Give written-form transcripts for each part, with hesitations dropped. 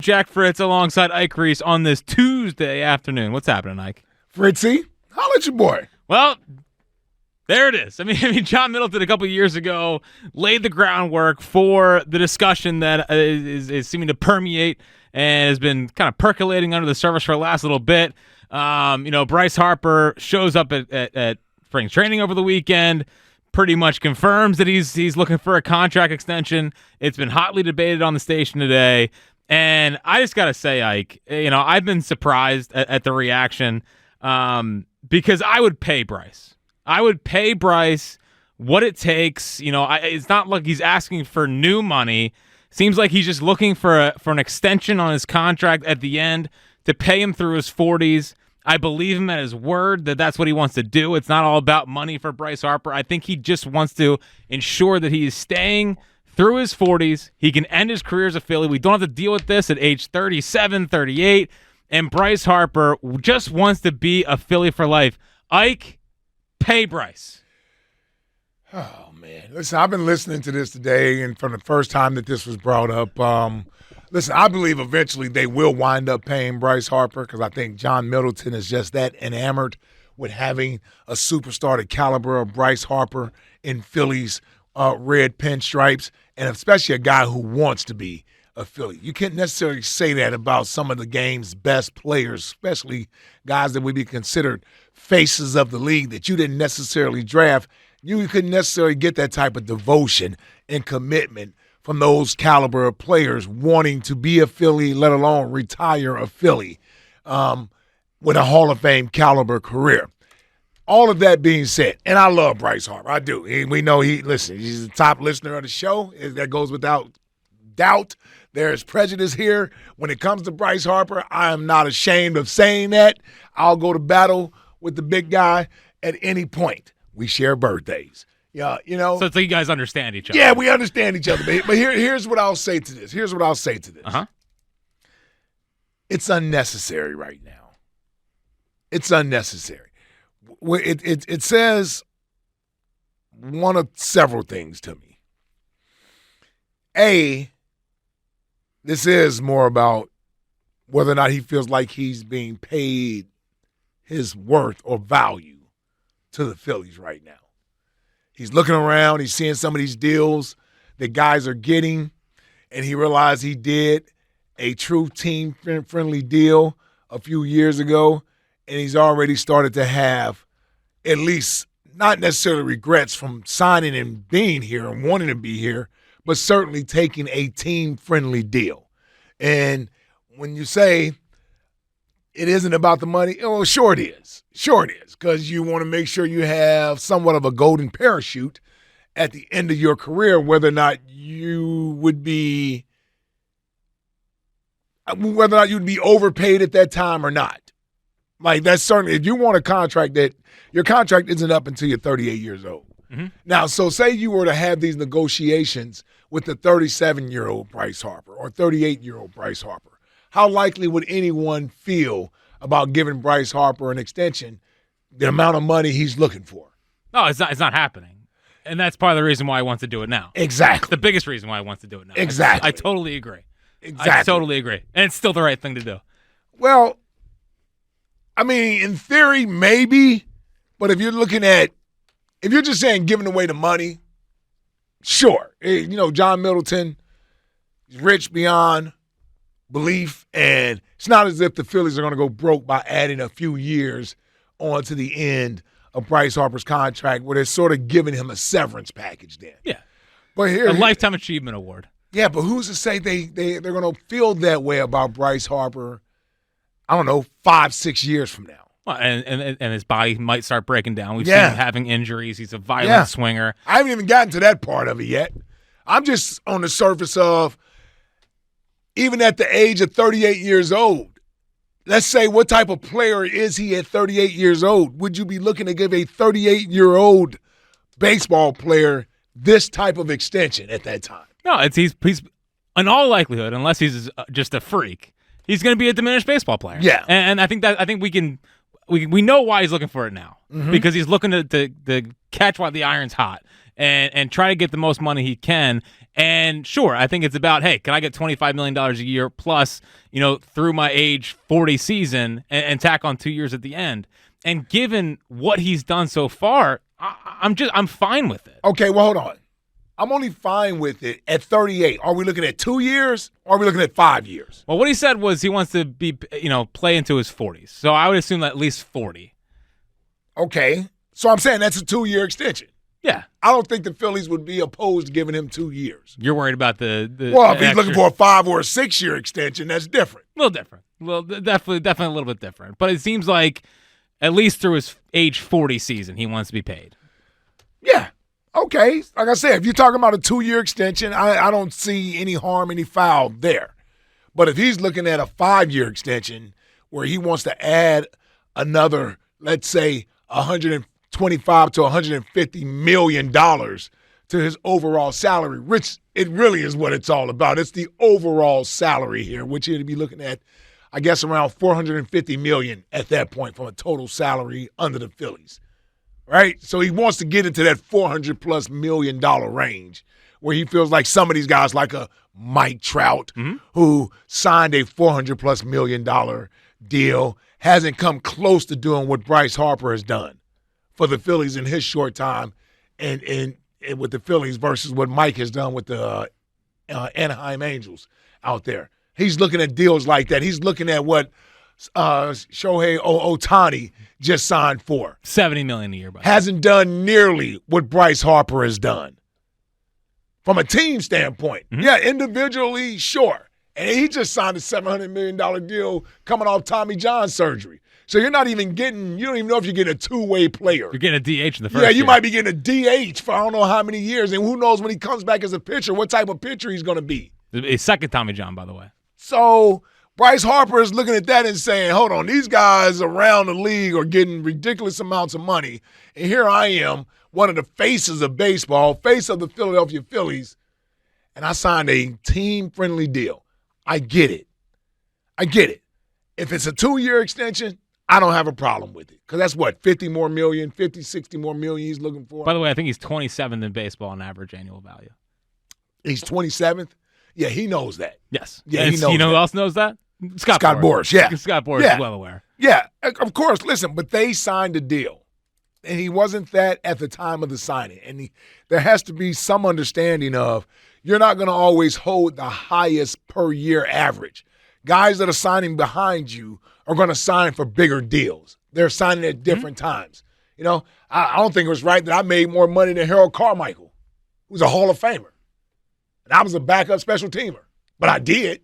Jack Fritz alongside Ike Reese on this Tuesday afternoon. What's happening, Ike? Fritzy, holla at your boy. Well, there it is. I mean, John Middleton a couple of years ago laid the groundwork for the discussion that is seeming to permeate and has been kind of percolating under the surface for the last little bit. Bryce Harper shows up at spring training over the weekend, pretty much confirms that he's looking for a contract extension. It's been hotly debated on the station today. And I just got to say, Ike, I've been surprised at the reaction because I would pay Bryce. I would pay Bryce what it takes. It's not like he's asking for new money. Seems like he's just looking for an extension on his contract at the end to pay him through his 40s. I believe him at his word that that's what he wants to do. It's not all about money for Bryce Harper. I think he just wants to ensure that he is staying through his 40s. He can end his career as a Philly. We don't have to deal with this at age 37, 38. And Bryce Harper just wants to be a Philly for life. Ike, pay Bryce. Oh, man. Listen, I've been listening to this today, and from the first time that this was brought up, listen, I believe eventually they will wind up paying Bryce Harper because I think John Middleton is just that enamored with having a superstar the caliber of Bryce Harper in Philly's red pinstripes, and especially a guy who wants to be a Philly. You can't necessarily say that about some of the game's best players, especially guys that would be considered faces of the league that you didn't necessarily draft. You couldn't necessarily get that type of devotion and commitment from those caliber of players wanting to be a Philly, let alone retire a Philly with a Hall of Fame caliber career. All of that being said, and I love Bryce Harper. I do. We know he's the top listener of the show. That goes without doubt. There is prejudice here. When it comes to Bryce Harper, I am not ashamed of saying that. I'll go to battle with the big guy at any point. We share birthdays. Yeah, So it's like you guys understand each other. Yeah, we understand each other. But here's what I'll say to this. Uh-huh. It's unnecessary right now. It's unnecessary. It says one of several things to me. A, this is more about whether or not he feels like he's being paid his worth or value to the Phillies right now. He's looking around, he's seeing some of these deals that guys are getting, and he realized he did a true team-friendly deal a few years ago, and he's already started to have at least not necessarily regrets from signing and being here and wanting to be here, but certainly taking a team-friendly deal. And when you say it isn't about the money, oh, sure it is. Sure it is, because you want to make sure you have somewhat of a golden parachute at the end of your career, whether or not you'd be overpaid at that time or not. Like, that's certainly, if you want a contract that your contract isn't up until you're 38 years old. Mm-hmm. Now, so say you were to have these negotiations with the 37-year-old Bryce Harper or 38-year-old Bryce Harper. How likely would anyone feel about giving Bryce Harper an extension, the amount of money he's looking for? No, it's not happening. And that's part of the reason why he wants to do it now. Exactly. It's the biggest reason why he wants to do it now. Exactly. I totally agree. Exactly. I totally agree. And it's still the right thing to do. Well, I mean, in theory, maybe. But if you're just saying giving away the money, sure. John Middleton is rich beyond belief, and it's not as if the Phillies are going to go broke by adding a few years onto the end of Bryce Harper's contract, where they're sort of giving him a severance package then. Yeah. But here, a Lifetime Achievement Award. Yeah, but who's to say they're going to feel that way about Bryce Harper, I don't know, 5-6 years from now? Well, and his body might start breaking down. We've seen him having injuries. He's a violent swinger. I haven't even gotten to that part of it yet. I'm just on the surface of, even at the age of 38 years old, let's say, what type of player is he at 38 years old? Would you be looking to give a 38-year-old baseball player this type of extension at that time? No, he's in all likelihood, unless he's just a freak, he's going to be a diminished baseball player. Yeah, and I think we know why he's looking for it now, because he's looking to catch while the iron's hot and try to get the most money he can. And sure, I think it's about, hey, can I get $25 million a year plus, through my age 40 season and tack on 2 years at the end? And given what he's done so far, I'm fine with it. Okay, well, hold on. I'm only fine with it at 38. Are we looking at 2 years or are we looking at 5 years? Well, what he said was he wants to be, play into his 40s. So I would assume at least 40. Okay. So I'm saying that's a 2-year extension. Yeah. I don't think the Phillies would be opposed to giving him 2 years. You're worried about the Well, if he's looking for a 5 or a 6 year extension, that's different. A little different. Well, definitely a little bit different. But it seems like at least through his age 40 season, he wants to be paid. Yeah. Okay. Like I said, if you're talking about a 2-year extension, I don't see any harm, any foul there. But if he's looking at a 5-year extension where he wants to add another, let's say, $125 to $150 million to his overall salary, which it really is what it's all about. It's the overall salary here, which he'd be looking at, I guess, around $450 million at that point from a total salary under the Phillies. Right? So he wants to get into that $400+ million range where he feels like some of these guys, like a Mike Trout, who signed a $400+ million deal, hasn't come close to doing what Bryce Harper has done for the Phillies in his short time and with the Phillies versus what Mike has done with the Anaheim Angels out there. He's looking at deals like that. He's looking at what Shohei Ohtani just signed for. $70 million a year. Hasn't done nearly what Bryce Harper has done. From a team standpoint, yeah, individually, sure. And he just signed a $700 million deal coming off Tommy John surgery. So you're not even getting, you don't even know if you're getting a two-way player. You're getting a DH in the first year. You year. might be getting a DH for I don't know how many years. And who knows when he comes back as a pitcher, what type of pitcher he's going to be. His second Tommy John, by the way. So Bryce Harper is looking at that and saying, hold on, these guys around the league are getting ridiculous amounts of money. And here I am, one of the faces of baseball, face of the Philadelphia Phillies, and I signed a team-friendly deal. I get it. If it's a 2-year extension, I don't have a problem with it. Because that's what, 50 more million, 50, 60 more million he's looking for? By the way, I think he's 27th in baseball on average annual value. He's 27th? Yeah, he knows that. Yes. Yeah, he knows You know that. who else knows that? Scott Boras, yeah. Scott Boras is well aware. Yeah, of course. Listen, but they signed a deal. And he wasn't that at the time of the signing. And there has to be some understanding of you're not going to always hold the highest per year average. Guys that are signing behind you are going to sign for bigger deals. They're signing at different times. You know, I don't think it was right that I made more money than Harold Carmichael, who's a Hall of Famer. And I was a backup special teamer, but I did.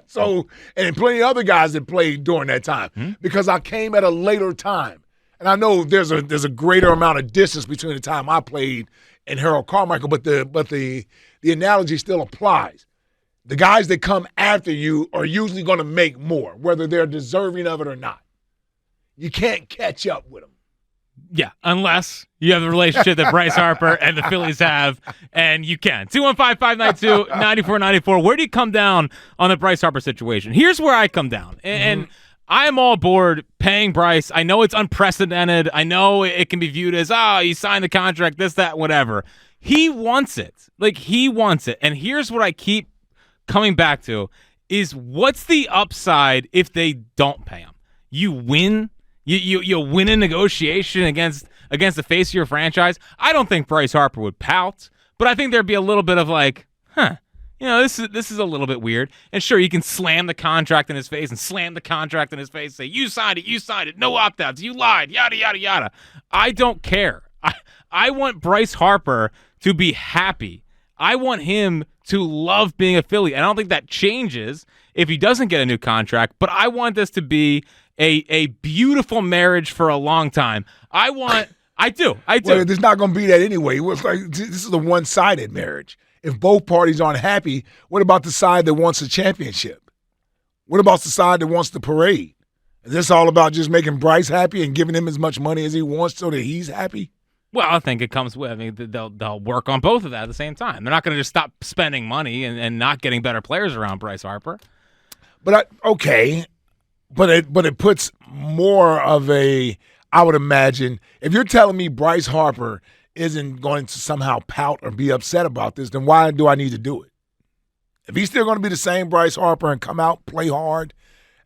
So, and plenty of other guys that played during that time because I came at a later time. And I know there's a greater amount of distance between the time I played and Harold Carmichael, but the analogy still applies. The guys that come after you are usually going to make more, whether they're deserving of it or not. You can't catch up with them. Yeah, unless you have the relationship that Bryce Harper and the Phillies have, and you can. 215-592-9494. Where do you come down on the Bryce Harper situation? Here's where I come down. And I'm all aboard paying Bryce. I know it's unprecedented. I know it can be viewed as, he signed the contract, this, that, whatever. He wants it. He wants it. And here's what I keep coming back to is what's the upside if they don't pay him? You win. You win a negotiation against the face of your franchise. I don't think Bryce Harper would pout, but I think there'd be a little bit of this is a little bit weird. And sure, you can slam the contract in his face and say, you signed it, no opt-outs, you lied, yada, yada, yada. I don't care. I want Bryce Harper to be happy. I want him to love being a Philly. And I don't think that changes if he doesn't get a new contract, but I want this to be a beautiful marriage for a long time. I do. Well, there's not going to be that anyway. This is a one-sided marriage. If both parties aren't happy, what about the side that wants a championship? What about the side that wants the parade? Is this all about just making Bryce happy and giving him as much money as he wants so that he's happy? Well, I think it comes with, they'll work on both of that at the same time. They're not going to just stop spending money and not getting better players around Bryce Harper. But it puts more of a, I would imagine, if you're telling me Bryce Harper isn't going to somehow pout or be upset about this, then why do I need to do it? If he's still going to be the same Bryce Harper and come out, play hard,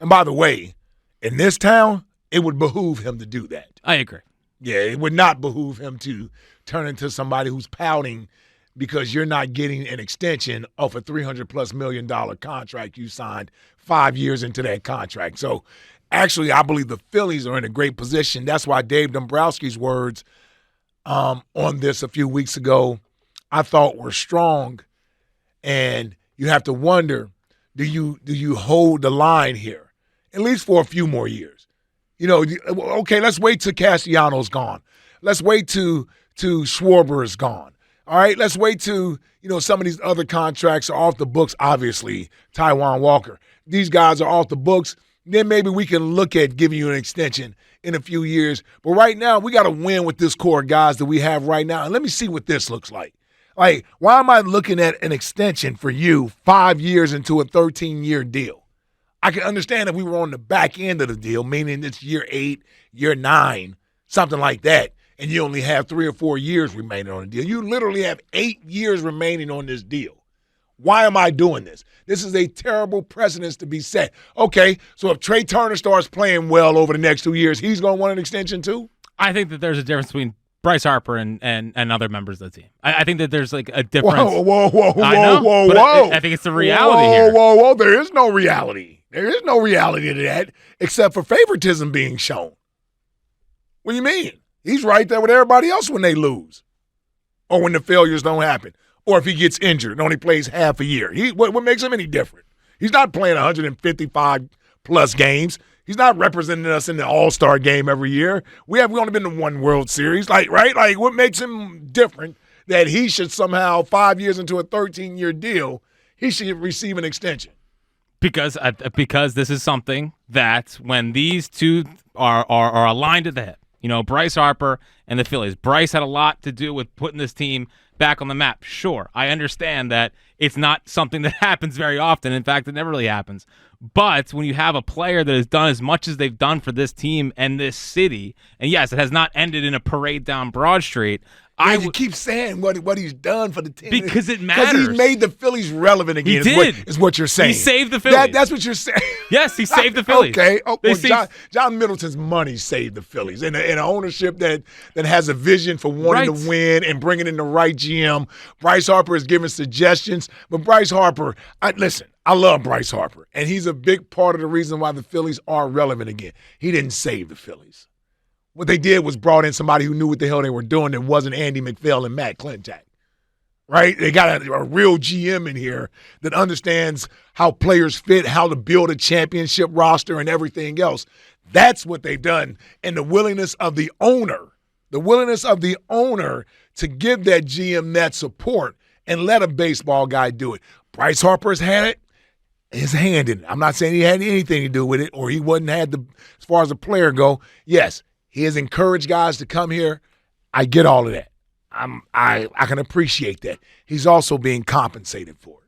and by the way, in this town, it would behoove him to do that. I agree. Yeah, it would not behoove him to turn into somebody who's pouting because you're not getting an extension of a $300+ million contract you signed 5 years into that contract. So actually, I believe the Phillies are in a great position. That's why Dave Dombrowski's words on this a few weeks ago I thought were strong. And you have to wonder, do you hold the line here, at least for a few more years? You know, okay, let's wait till Castellanos gone. Let's wait till Schwarber is gone. All right, let's wait till, some of these other contracts are off the books, obviously, Taijuan Walker. These guys are off the books. Then maybe we can look at giving you an extension in a few years. But right now, we got to win with this core of guys that we have right now. And let me see what this looks like. Like, why am I looking at an extension for you 5 years into a 13-year deal? I can understand if we were on the back end of the deal, meaning it's year 8, year 9, something like that, and you only have 3 or 4 years remaining on the deal. You literally have 8 years remaining on this deal. Why am I doing this? This is a terrible precedent to be set. Okay, so if Trey Turner starts playing well over the next 2 years, he's going to want an extension too? I think that there's a difference between Bryce Harper and other members of the team. I think that there's like a difference. Whoa. I think it's the reality here. Whoa. There is no reality. There is no reality to that except for favoritism being shown. What do you mean? He's right there with everybody else when they lose or when the failures don't happen or if he gets injured and only plays half a year. What makes him any different? He's not playing 155-plus games. He's not representing us in the All-Star game every year. We only been to one World Series, right? Like, what makes him different that he should somehow 5 years into a 13-year deal, he should receive an extension? Because this is something that when these two are aligned at the hip, Bryce Harper and the Phillies. Bryce had a lot to do with putting this team back on the map. Sure, I understand that it's not something that happens very often. In fact, it never really happens. But when you have a player that has done as much as they've done for this team and this city, and yes, it has not ended in a parade down Broad Street. You keep saying what he's done for the team. Because it matters. Because he's made the Phillies relevant again. He did. Is what you're saying. He saved the Phillies. That's what you're saying. Yes, he saved the Phillies. Okay. John Middleton's money saved the Phillies. And an ownership that has a vision for wanting to win and bringing in the right GM. Bryce Harper is giving suggestions. But Bryce Harper, I love Bryce Harper. And he's a big part of the reason why the Phillies are relevant again. He didn't save the Phillies. What they did was brought in somebody who knew what the hell they were doing that wasn't Andy McPhail and Matt Klentak, right? They got a real GM in here that understands how players fit, how to build a championship roster and everything else. That's what they've done. And the willingness of the owner to give that GM that support and let a baseball guy do it. Bryce Harper's had his hand in it. I'm not saying he had anything to do with it or he wasn't as far as a player go. Yes. He has encouraged guys to come here. I get all of that. I can appreciate that. He's also being compensated for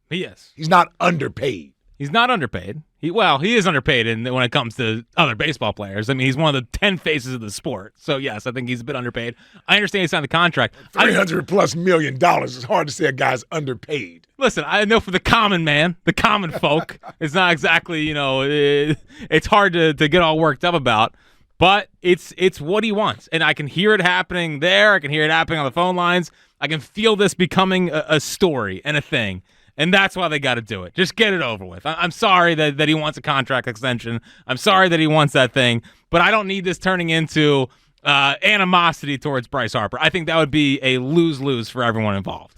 it. Yes. He's not underpaid. He's not underpaid. He is underpaid when it comes to other baseball players. I mean, he's one of the 10 faces of the sport. So, yes, I think he's a bit underpaid. I understand he signed the contract. $300+ million. It's hard to say a guy's underpaid. Listen, I know for the common man, the common folk, it's not exactly, it's hard to get all worked up about. But it's what he wants. And I can hear it happening there. I can hear it happening on the phone lines. I can feel this becoming a story and a thing. And that's why they got to do it. Just get it over with. I'm sorry that he wants a contract extension. I'm sorry that he wants that thing. But I don't need this turning into animosity towards Bryce Harper. I think that would be a lose-lose for everyone involved.